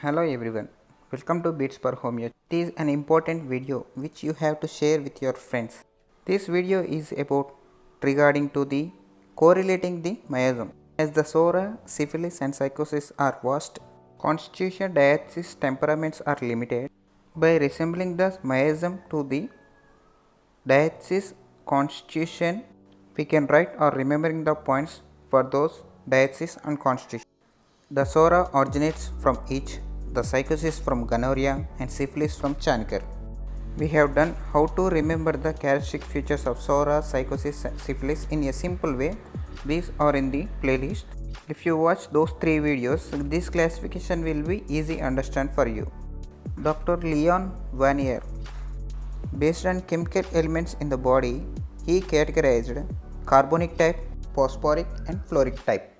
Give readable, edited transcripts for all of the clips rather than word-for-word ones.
Hello everyone, welcome to Beats per Homeo. It is an important video which you have to share with your friends. This video is about regarding to the correlating the miasm. As the SORA, syphilis and psychosis are vast, constitution, diathesis, temperaments are limited. By resembling the miasm to the diathesis constitution, we can write or remembering the points for those diathesis and constitution. The SORA originates from each, the psychosis from gonorrhea and syphilis from chancre. We have done how to remember the characteristic features of SORA, psychosis, syphilis in a simple way. These are in the playlist. If you watch those 3 videos, this classification will be easy understand for you. Dr. Leon Vanier, based on chemical elements in the body, he categorized carbonic type, phosphoric and fluoric type.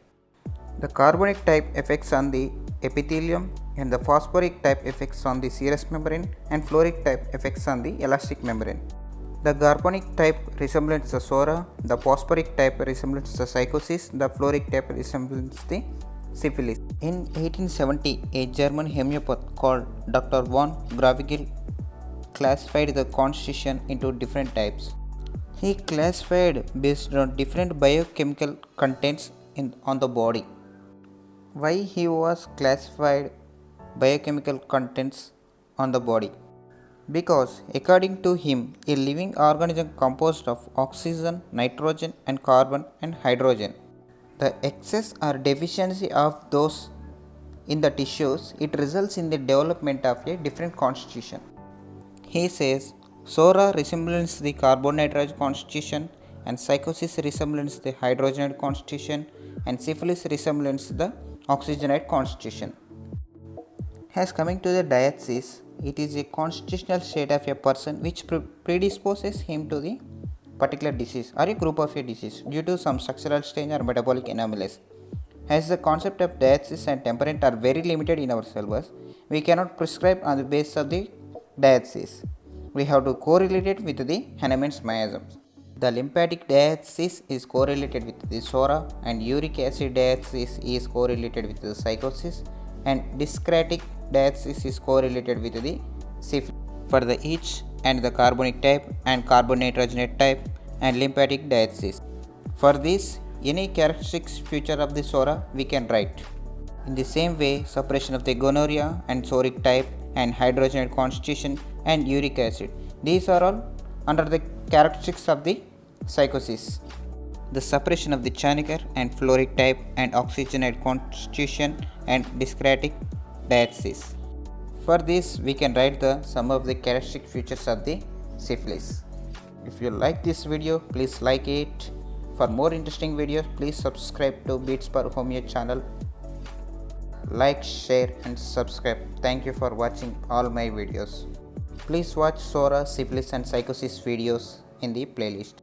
The carbonic type affects on the epithelium and the phosphoric type affects on the serous membrane and fluoric type affects on the elastic membrane. The carbonic type resembles the SORA, the phosphoric type resembles the psychosis, the fluoric type resembles the syphilis. In 1870, a German homeopath called Dr. von Gravigil classified the constitution into different types. He classified based on different biochemical contents on the body. Why he was classified biochemical contents on the body? Because according to him, a living organism composed of oxygen, nitrogen and carbon and hydrogen. The excess or deficiency of those in the tissues, it results in the development of a different constitution. He says SORA resembles the carbon-nitrogen constitution and psychosis resembles the hydrogenate constitution and syphilis resembles the oxygenate constitution. As coming to the diathesis, it is a constitutional state of a person which predisposes him to the particular disease or a group of a disease due to some structural change or metabolic anomalies. As the concept of diathesis and temperament are very limited in our syllabus, we cannot prescribe on the basis of the diathesis. We have to correlate it with the Hahnemann's miasms. The lymphatic diathesis is correlated with the SORA and uric acid diathesis is correlated with the psychosis and discratic diathesis is correlated with the syphilis. For the each and the carbonic type and carbon-nitrogenate type and lymphatic diathesis. For this, any characteristic feature of the SORA we can write. In the same way, separation of the gonorrhea and soric type and hydrogenate constitution and uric acid. These are all under the characteristics of the psychosis. The separation of the chancre and fluoric type and oxygenate constitution and discratic diathesis. For this, we can write some of the characteristic features of the syphilis. If you like this video, please like it. For more interesting videos, please subscribe to Beats per Homeo channel. Like, share and subscribe. Thank you for watching all my videos. Please watch SORA, syphilis and psychosis videos in the playlist.